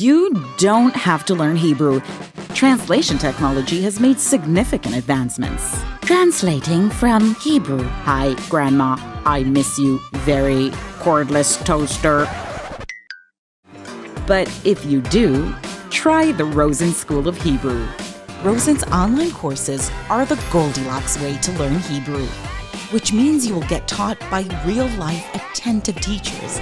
You don't have to learn Hebrew. Translation technology has made significant advancements. Translating from Hebrew. Hi, Grandma. I miss you very, cordless toaster. But if you do, try the Rosen School of Hebrew. Rosen's online courses are the Goldilocks way to learn Hebrew, which means you will get taught by real-life attentive teachers.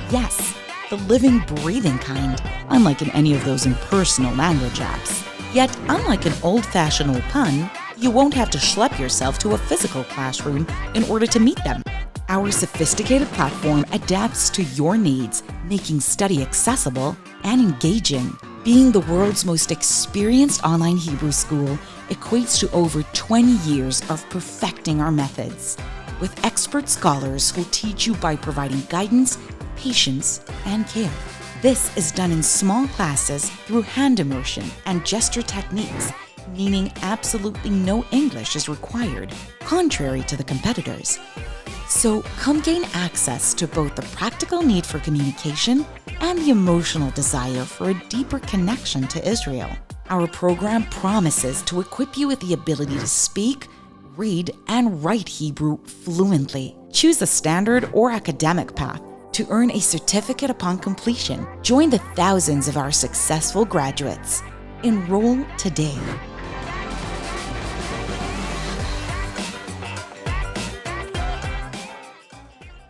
Yes, the living, breathing kind, unlike in any of those impersonal language apps. Yet, unlike an old-fashioned old pun, you won't have to schlep yourself to a physical classroom in order to meet them. Our sophisticated platform adapts to your needs, making study accessible and engaging. Being the world's most experienced online Hebrew school equates to over 20 years of perfecting our methods, with expert scholars who'll teach you by providing guidance, patience, and care. This is done in small classes through hand immersion and gesture techniques, meaning absolutely no English is required, contrary to the competitors. So come gain access to both the practical need for communication and the emotional desire for a deeper connection to Israel. Our program promises to equip you with the ability to speak, read, and write Hebrew fluently. Choose a standard or academic path to earn a certificate upon completion. Join the thousands of our successful graduates. Enroll today.